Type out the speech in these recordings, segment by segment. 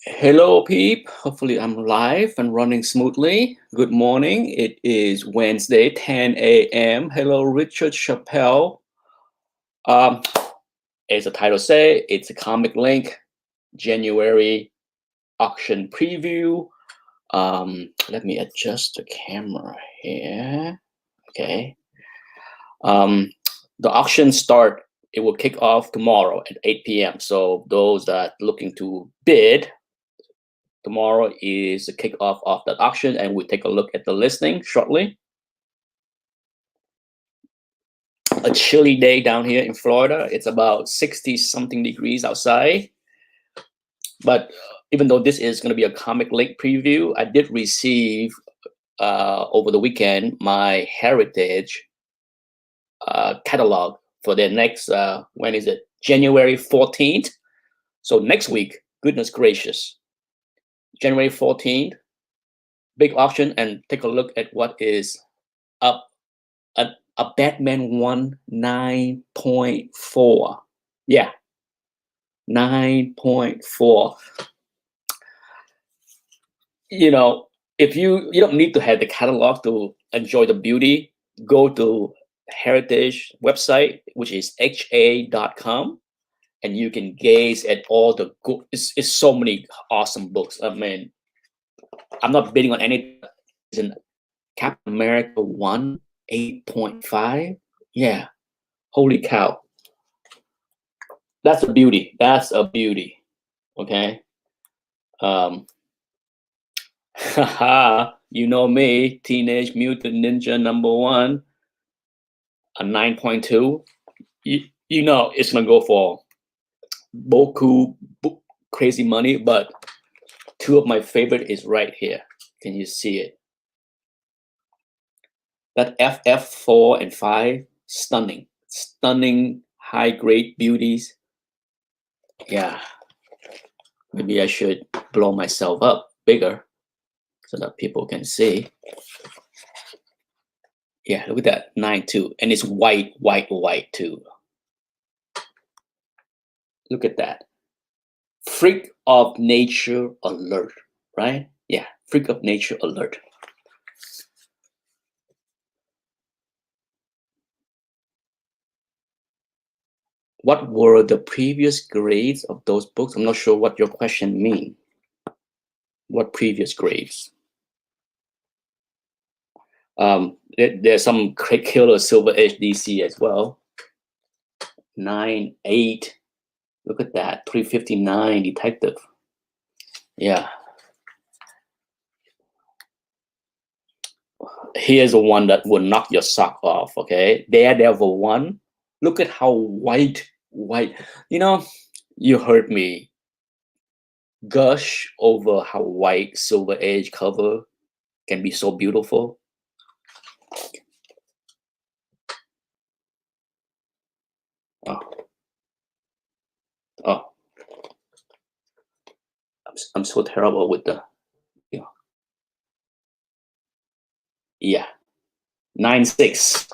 Hello, peep. Hopefully, I'm live and running smoothly. Good morning. It is Wednesday, 10 a.m. Hello, Richard Chappelle. Um, as the title say, it's a ComicLink January auction preview. Let me adjust the camera here. Okay. The auction start. It will kick off tomorrow at 8 p.m. So those that looking to bid. Tomorrow is the kickoff of that auction, and we'll take a look at the listing shortly. A chilly day down here in Florida. It's about 60 something degrees outside. But even though this is going to be a ComicLink preview, I did receive over the weekend my Heritage catalog for the next, when is it? January 14th. So next week, goodness gracious. January 14th, big auction, and take a look at what is up. A Batman 1 9.4. Yeah, 9.4. You know, if you don't need to have the catalog to enjoy the beauty, go to Heritage website, which is ha.com, and you can gaze at all the good. It's so many awesome books. I mean, I'm not bidding on anything. It's in Captain America 1 8.5. Yeah, holy cow. That's a beauty. That's a beauty. Okay. Haha, you know me, Teenage Mutant Ninja #1, a 9.2. You know it's gonna go for boku crazy money, but two of my favorite is right here. Can you see it? That FF4 and 5, stunning, stunning high grade beauties. Yeah, maybe I should blow myself up bigger so that people can see. Yeah, look at that, 9.2, and it's white too. Look at that. Freak of nature alert, right? Yeah, freak of nature alert. What were the previous grades of those books? I'm not sure what your question means. What previous grades? There's some killer Silver Age DC as well. 9.8. Look at that. 359 Detective. Yeah. Here's the one that will knock your sock off. Okay. Daredevil 1. Look at how white. You know, you heard me gush over how white Silver Age cover can be so beautiful. Oh, I'm so terrible with the, you know. Yeah, 9.6.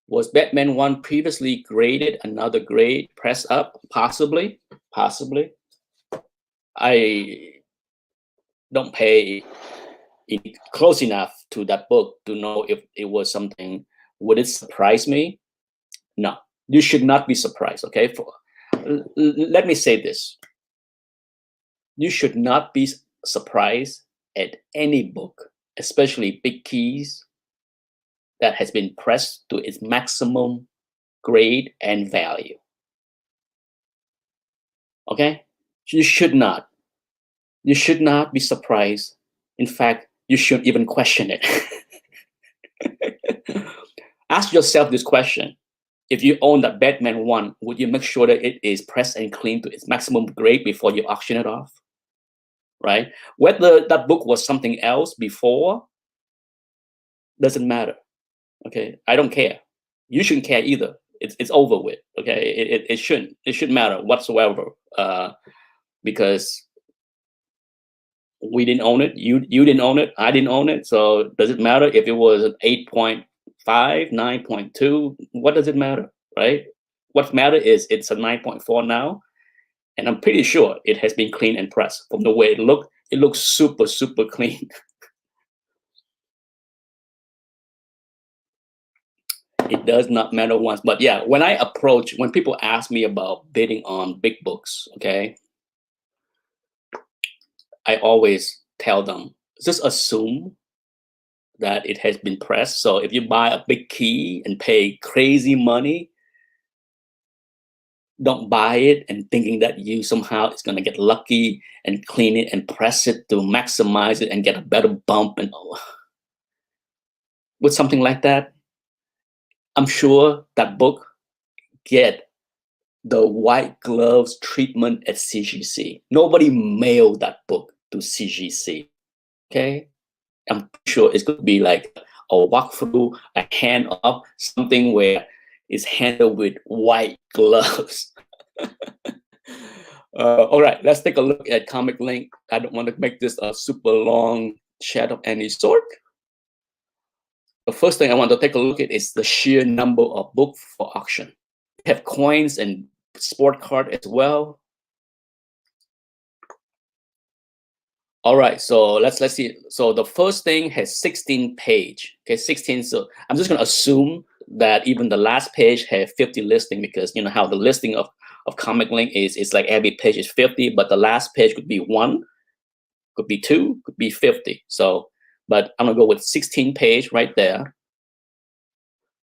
Was Batman 1 previously graded another grade? Press up, possibly. I don't pay close enough to that book to know if it was something. Would it surprise me? No, you should not be surprised. Okay, let me say this: you should not be surprised at any book, especially big keys, that has been pressed to its maximum grade and value. Okay, you should not be surprised. In fact, you should even question it. Ask yourself this question: if you own that Batman 1, would you make sure that it is pressed and clean to its maximum grade before you auction it off? Right? Whether that book was something else before doesn't matter. Okay, I don't care. You shouldn't care either. It's over with. Okay, it shouldn't matter whatsoever, because we didn't own it. You didn't own it. I didn't own it. So does it matter if it was an 8.5 9.2. What does it matter, right? What matter is it's a 9.4 now, and I'm pretty sure it has been cleaned and pressed. From the way it looked, it looks super, super clean. It does not matter once. But yeah, when people ask me about bidding on big books, okay, I always tell them, just assume that it has been pressed. So if you buy a big key and pay crazy money, don't buy it and thinking that you somehow is going to get lucky and clean it and press it to maximize it and get a better bump. And with something like that, I'm sure that book get the white gloves treatment at CGC. Nobody mailed that book to CGC. Okay, I'm sure it's going to be like a walkthrough, a hand off, something where it's handled with white gloves. All right, let's take a look at ComicLink. I don't want to make this a super long chat of any sort. The first thing I want to take a look at is the sheer number of books for auction. We have coins and sport card as well. All right, so let's see. So the first thing has 16 page. Okay, 16. So I'm just going to assume that even the last page have 50 listing, because you know how the listing of ComicLink is. It's like every page is 50, but the last page could be 1, could be 2, could be 50. So, but I'm gonna go with 16 page right there,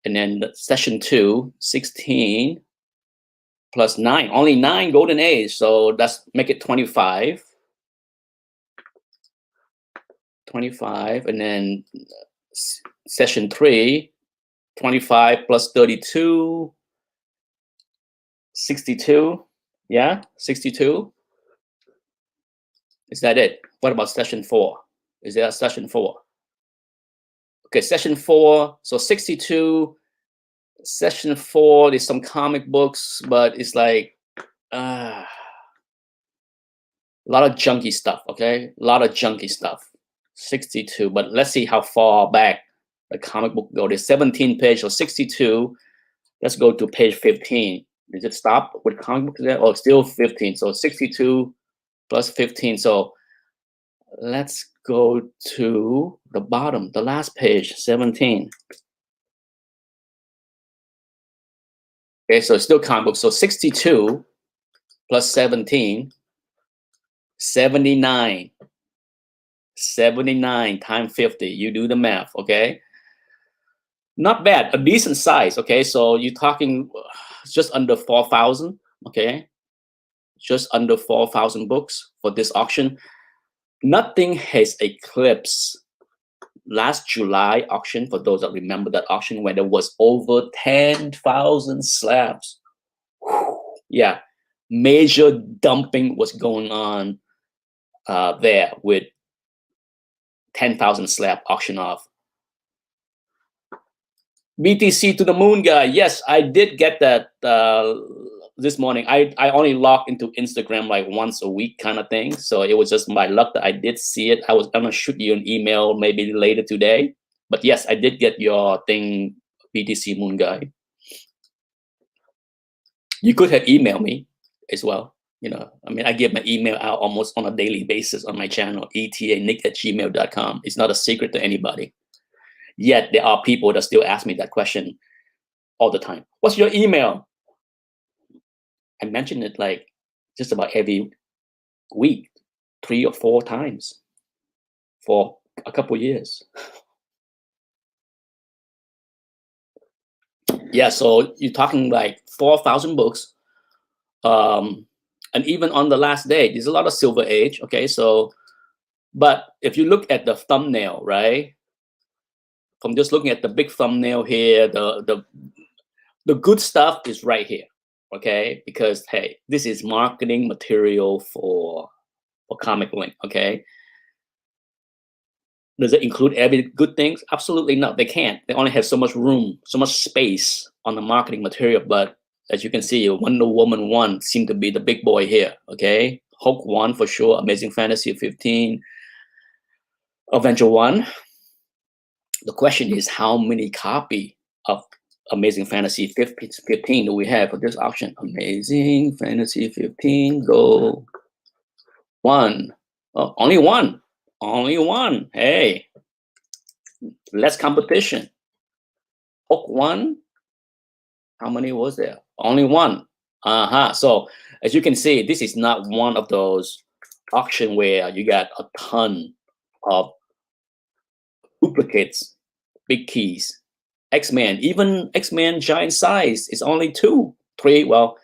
and then session 2, 16 plus 9, only 9 golden A's. So that's make it 25. 25, and then session 3, 25 plus 32, 62. Yeah, 62. Is that it? What about session 4? Is there a session 4? Okay, session 4. So 62. Session 4. There's some comic books, but it's like a lot of junky stuff. Okay, a lot of junky stuff. 62. But let's see how far back the comic book go. There's 17 page, so 62. Let's go to page 15. Does it stop with comic books there? Oh, still 15. So 62 plus 15. So let's go to the bottom, the last page, 17. Okay, so it's still comic book. So 62 plus 17, 79. 79 times 50. You do the math, okay? Not bad, a decent size, okay? So you're talking just under 4,000, okay? Just under 4,000 books for this auction. Nothing has eclipsed last July auction, for those that remember that auction, when there was over 10,000 slabs. Whew. Yeah, major dumping was going on there with 10,000 slab auction off. BTC to the moon guy. Yes, I did get that this morning. I only log into Instagram like once a week kind of thing. So it was just my luck that I did see it. I was gonna shoot you an email maybe later today. But yes, I did get your thing, BTC moon guy. You could have emailed me as well. You know, I mean, I give my email out almost on a daily basis on my channel, etanick@gmail.com. It's not a secret to anybody. Yet there are people that still ask me that question all the time. What's your email? I mention it like just about every week, 3 or 4 times for a couple years. Yeah, so you're talking like 4,000 books. And even on the last day, there's a lot of Silver Age, okay? So, but if you look at the thumbnail, right? From just looking at the big thumbnail here, the good stuff is right here, okay? Because hey, this is marketing material for ComicLink, okay? Does it include every good things? Absolutely not. They can't. They only have so much room, so much space on the marketing material. But as you can see, Wonder Woman 1 seemed to be the big boy here, okay? Hulk 1 for sure, Amazing Fantasy 15, Avenger 1. The question is, how many copy of Amazing Fantasy 15 do we have for this auction? Amazing Fantasy 15, go. One. Oh, only one. Only one. Hey, less competition. Book one. How many was there? Only one. So as you can see, this is not one of those auction where you got a ton of duplicates, big keys. X-Men, even X-Men giant size is only 2, 3, well,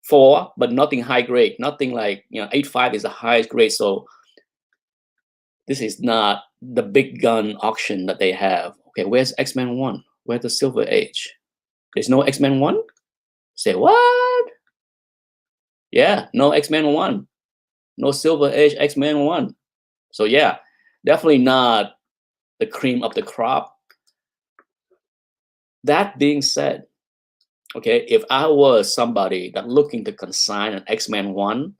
4, but nothing high grade. Nothing like 8.5 is the highest grade. So this is not the big gun auction that they have. Okay, where's X-Men 1? Where's the Silver Age? There's no X-Men 1? Say what? Yeah, no X-Men 1. No Silver Age X-Men 1. So yeah, definitely not the cream of the crop. That being said, okay, if I was somebody that looking to consign an X-Men 1,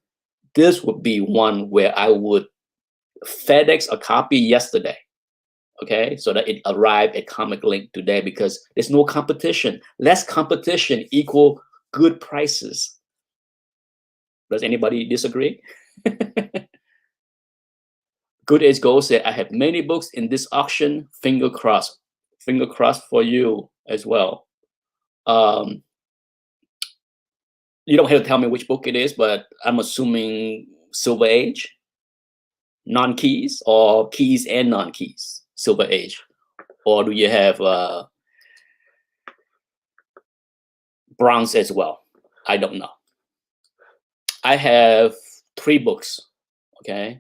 this would be one where I would FedEx a copy yesterday, okay, so that it arrived at ComicLink today, because there's no competition. Less competition equal good prices. Does anybody disagree? Good Age Gold said, I have many books in this auction. Finger crossed. Finger crossed for you as well. You don't have to tell me which book it is, but I'm assuming Silver Age, non-keys, or keys and non-keys, Silver Age. Or do you have bronze as well? I don't know. I have 3 books. Okay,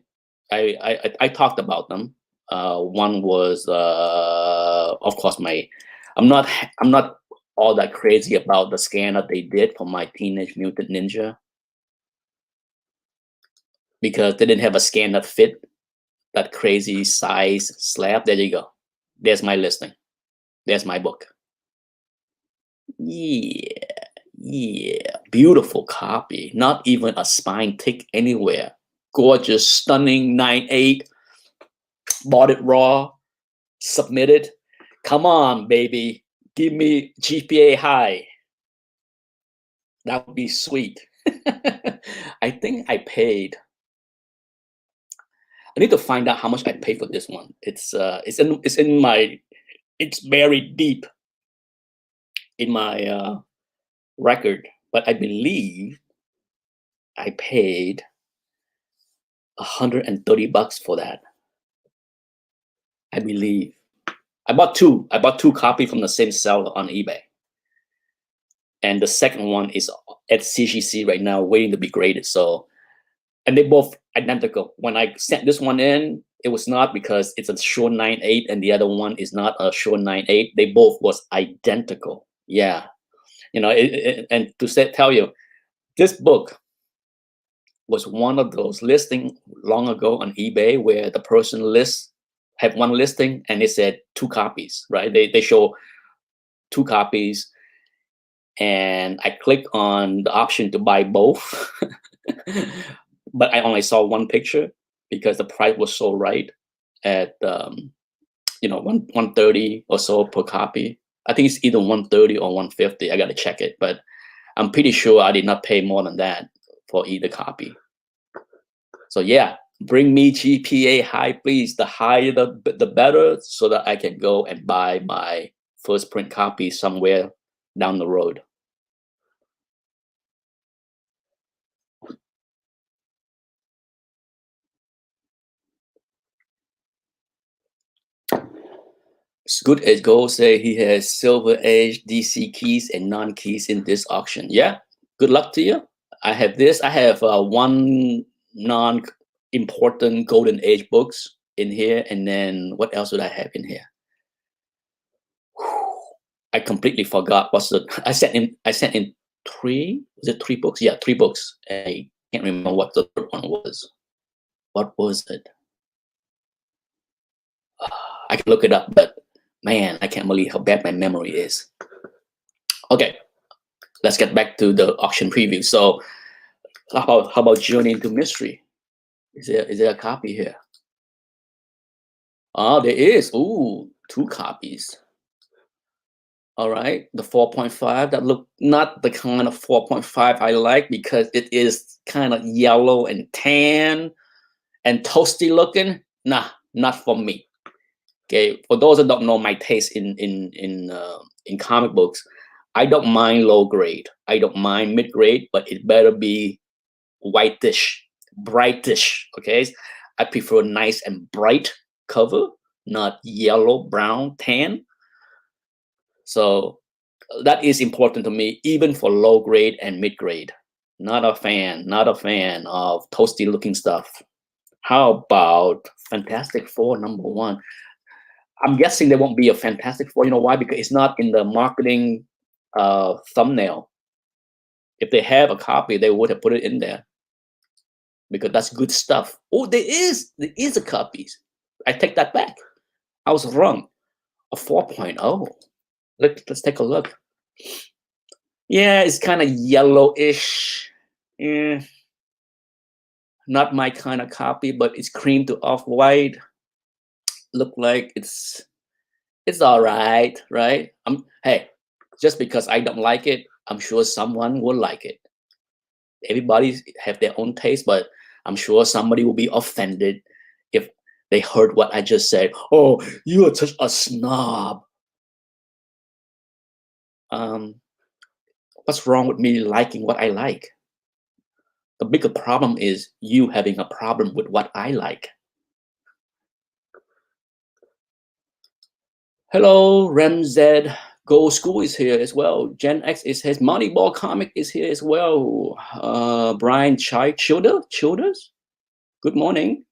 I talked about them. One was, of course, I'm not all that crazy about the scan that they did for my Teenage Mutant Ninja, because they didn't have a scan that fit that crazy size slab. There you go. There's my listing. There's my book. Yeah, beautiful copy. Not even a spine tick anywhere. Gorgeous, stunning 9.8. Bought it raw, submitted. Come on, baby. Give me GPA high. That would be sweet. I think I paid. I need to find out how much I paid for this one. It's buried deep in my record, but I believe I paid $130 for that. I believe. I bought two copies from the same seller on eBay. And the second one is at CGC right now, waiting to be graded. So, and they're both identical. When I sent this one in, it was not, because it's a short 9.8 and the other one is not a short 9.8. They both was identical. Yeah. And to tell you, this book was one of those listings long ago on eBay where the person had one listing and it said 2 copies, right? They show 2 copies, and I clicked on the option to buy both, but I only saw one picture because the price was so right at 130 or so per copy. I think it's either 130 or 150. I got to check it, but I'm pretty sure I did not pay more than that for either copy. So yeah, bring me GPA high, please. The higher the better, so that I can go and buy my first print copy somewhere down the road. Good Age Gold say he has Silver Age, DC keys, and non-keys in this auction. Yeah, good luck to you. I have this. I have one non-important Golden Age books in here, and then what else would I have in here? I completely forgot. I sent in 3? Was it 3 books? Yeah, 3 books. I can't remember what the third one was. What was it? I can look it up, but man, I can't believe how bad my memory is. Okay, let's get back to the auction preview. So, how about Journey into Mystery? Is there a copy here? Oh, there is. Ooh, 2 copies. All right, the 4.5 that look not the kind of 4.5 I like because it is kind of yellow and tan and toasty looking. Nah, not for me. Okay, for those that don't know my taste in comic books, I don't mind low grade. I don't mind mid grade, but it better be whitish, brightish. Okay, I prefer nice and bright cover, not yellow, brown, tan. So that is important to me, even for low grade and mid grade. Not a fan, not a fan of toasty looking stuff. How about Fantastic Four #1? I'm guessing there won't be a Fantastic Four. You know why? Because it's not in the marketing thumbnail. If they have a copy, they would have put it in there because that's good stuff. Oh, there is a copy. I take that back. I was wrong. A 4.0. Let's take a look. Yeah, it's kind of yellowish. Yeah, not my kind of copy, but it's cream to off-white. Look like it's all right, right? Hey, just because I don't like it, I'm sure someone will like it. Everybody have their own taste, but I'm sure somebody will be offended if they heard what I just said. Oh, you are such a snob. What's wrong with me liking what I like? The bigger problem is you having a problem with what I like. Hello, Ramzed. Go School is here as well. Gen X is his Moneyball comic is here as well. Brian Childers. Good morning.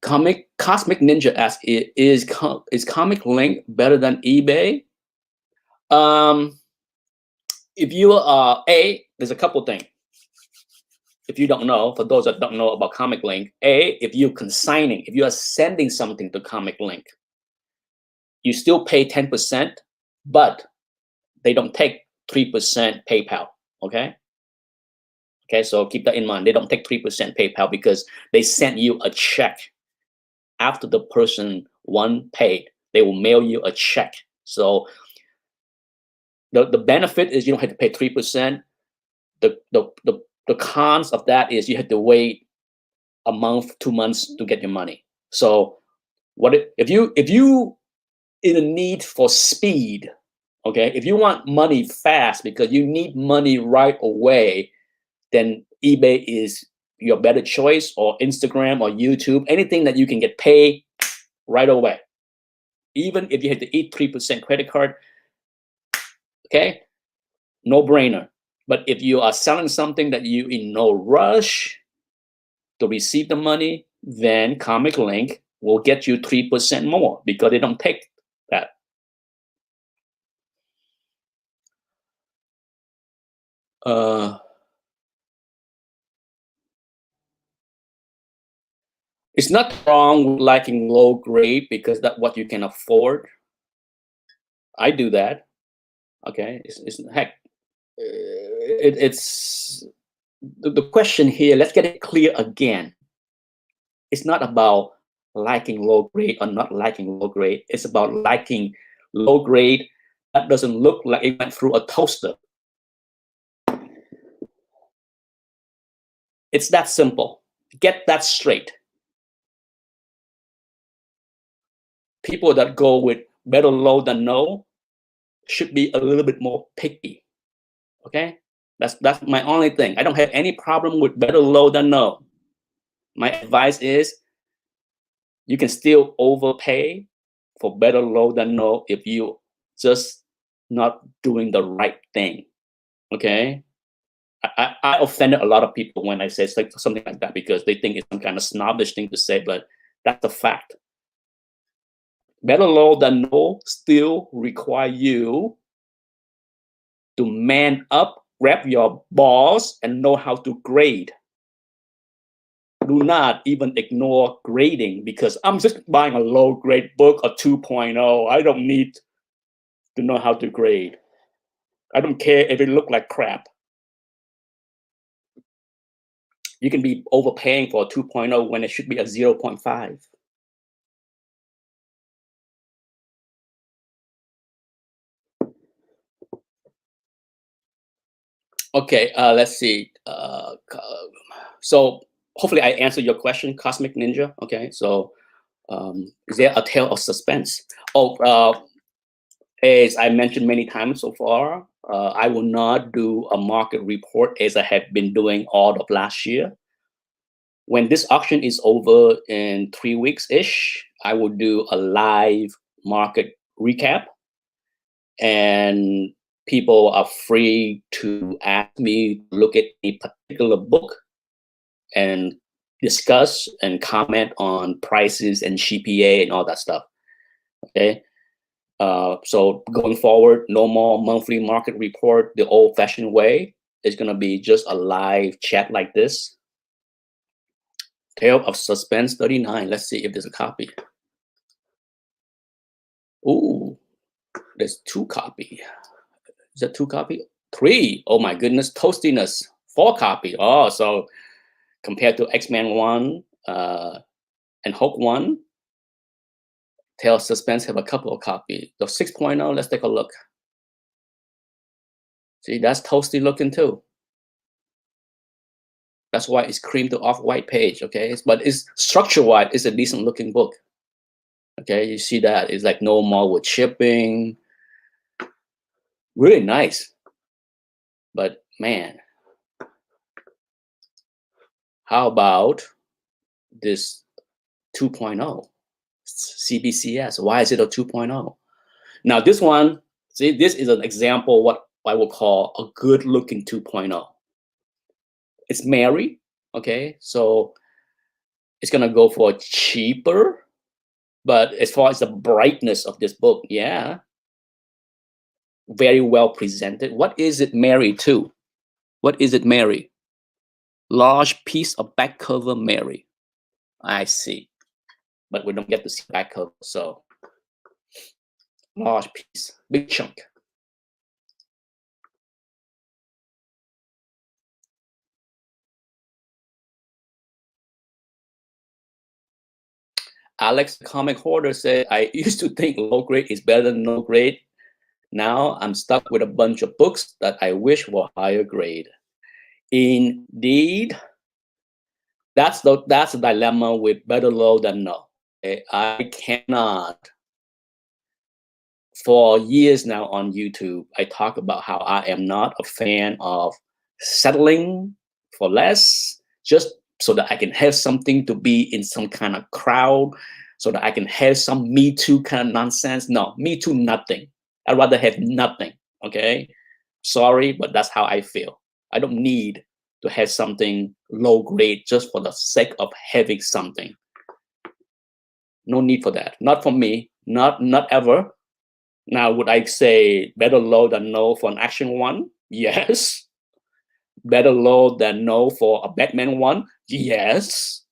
Cosmic Ninja asks, is ComicLink better than eBay? If you there's a couple things. If you don't know, for those that don't know about ComicLink, if you are sending something to ComicLink, you still pay 10%, but they don't take 3% PayPal. Okay. Okay, so keep that in mind. They don't take 3% PayPal because they send you a check after the person paid. They will mail you a check. So the benefit is you don't have to pay 3%. The cons of that is you have to wait a month, 2 months to get your money. So if you in a need for speed, okay, if you want money fast because you need money right away, then eBay is your better choice, or Instagram or YouTube, anything that you can get paid right away. Even if you have to eat 3% credit card, okay, no brainer. But if you are selling something that you in no rush to receive the money, then ComicLink will get you 3% more because they don't take that. It's not wrong with liking low grade because that's what you can afford. I do that. Okay, it's heck. It's the question here. Let's get it clear again. It's not about liking low grade or not liking low grade. It's about liking low grade that doesn't look like it went through a toaster. It's that simple. Get that straight. People that go with better low than no should be a little bit more picky. Okay, that's my only thing. I don't have any problem with better low than no. My advice is you can still overpay for better low than no if you just not doing the right thing. Okay, I offended a lot of people when I say something like that because they think it's some kind of snobbish thing to say, but that's a fact. Better low than no still require you to man up, grab your balls, and know how to grade. Do not even ignore grading because I'm just buying a low grade book, a 2.0. I don't need to know how to grade. I don't care if it look like crap. You can be overpaying for a 2.0 when it should be a 0.5. Okay, let's see. So hopefully I answered your question, Cosmic Ninja. Okay, so is there a tale of suspense? Oh, as I mentioned many times so far, I will not do a market report as I have been doing all of last year. When this auction is over in 3 weeks-ish, I will do a live market recap, and people are free to ask me to look at a particular book and discuss and comment on prices and GPA and all that stuff. Okay. So going forward, no more monthly market report the old-fashioned way. It's going to be just a live chat like this. Tale of Suspense 39. Let's see if there's a copy. Ooh, there's 2 copy. Is that 2 copy? 3. Oh my goodness, Toastiness. 4 copy. Oh, so compared to X-Men 1 and Hulk 1, Tale of Suspense have a couple of copies. The 6.0, let's take a look. See, that's toasty looking too. That's why it's cream to off-white page, okay? But it's structure-wise, it's a decent looking book. Okay, you see that? It's like no more with shipping. Really nice. But man, how about this 2.0? CBCS. Why is it a 2.0? Now this one, see, this is an example of what I will call a good looking 2.0. It's Mary, okay? So it's gonna go for cheaper, but as far as the brightness of this book, yeah, very well presented. What is it Mary to? What is it Mary? Large piece of back cover Mary. I see. But we don't get to see back cover, so large piece, big chunk. Alex, the comic hoarder, said, I used to think low grade is better than no grade. Now I'm stuck with a bunch of books that I wish were higher grade. Indeed, that's the dilemma with better low than no. Okay? I cannot. For years now on YouTube, I talk about how I am not a fan of settling for less, just so that I can have something to be in some kind of crowd, so that I can have some Me Too kind of nonsense. No, Me Too nothing. I'd rather have nothing, okay? Sorry, but that's how I feel. I don't need to have something low grade just for the sake of having something. No need for that. Not for me, not ever. Now, would I say better low than no for an action one? Yes. Better low than no for a Batman one? Yes.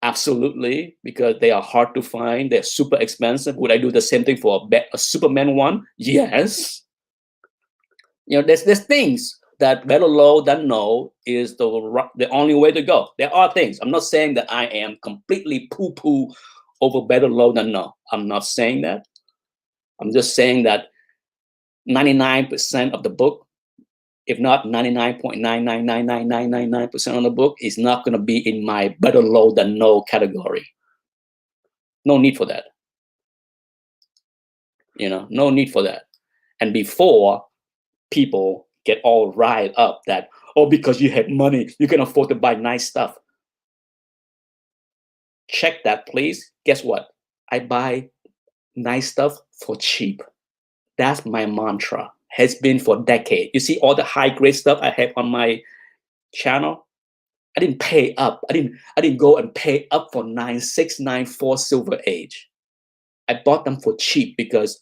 Absolutely, because they are hard to find. They're super expensive. Would I do the same thing for a Superman one? Yes. You know, there's things that better low than no is the only way to go. There are things. I'm not saying that I am completely poo-poo over better low than no. I'm not saying that. I'm just saying that 99% of the book, if not 99.9999999% of the book, is not going to be in my better low than no category. No need for that. You know, no need for that. And before people get all riled up that, oh, because you have money, you can afford to buy nice stuff. Check that, please. Guess what? I buy nice stuff for cheap. That's my mantra. Has been for decades. You see all the high grade stuff I have on my channel. I didn't pay up. I didn't go and pay up for 9694 Silver Age. I bought them for cheap because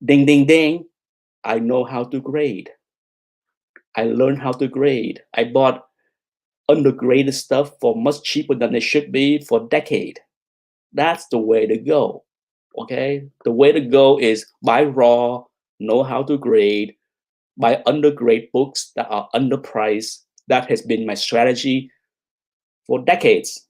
ding ding ding, I know how to grade. I learned how to grade. I bought undergraded stuff for much cheaper than it should be for a decade. That's the way to go. Okay? The way to go is buy raw, know how to grade, buy undergrade books that are underpriced, That has been my strategy for decades.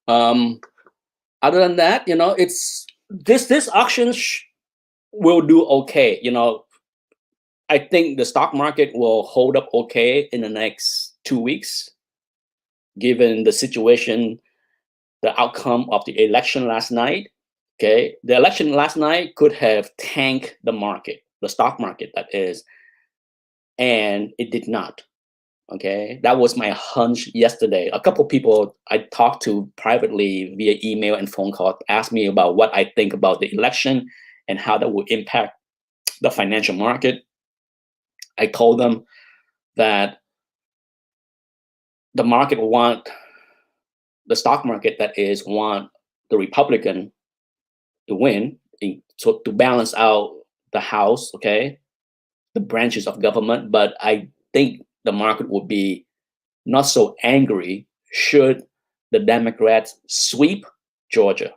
Other than that, it's this auction will do okay. I think the stock market will hold up okay in the next 2 weeks, given the situation, the outcome of the election last night. Okay, the election last night could have tanked the market, the stock market, that is, and it did not. Okay, that was my hunch yesterday. A couple of people I talked to privately via email and phone call asked me about what I think about the election and how that will impact the financial market. I told them that the market want the stock market, that is, want the Republican to win, so to balance out the House, okay, the branches of government. But I think the market would be not so angry should the Democrats sweep Georgia.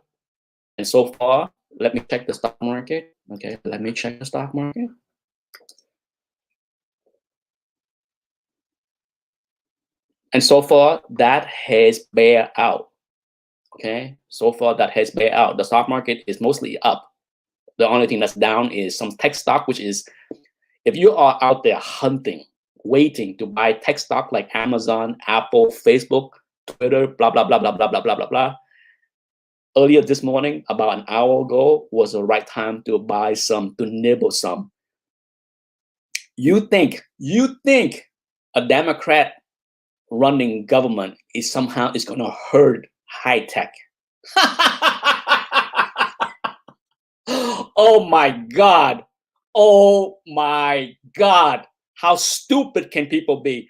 And so far, let me check the stock market. Okay, let me check the stock market. And so far, that has bear out. Okay, so far that has bear out. The stock market is mostly up. The only thing that's down is some tech stock, which is, if you are out there hunting, waiting to buy tech stock like Amazon, Apple, Facebook, Twitter, blah, blah, blah, blah, blah, blah, blah, blah, blah. Earlier this morning, about an hour ago, was the right time to buy some, to nibble some. You think a Democrat running government is somehow is going to hurt high tech? Oh my God. Oh my God. How stupid can people be?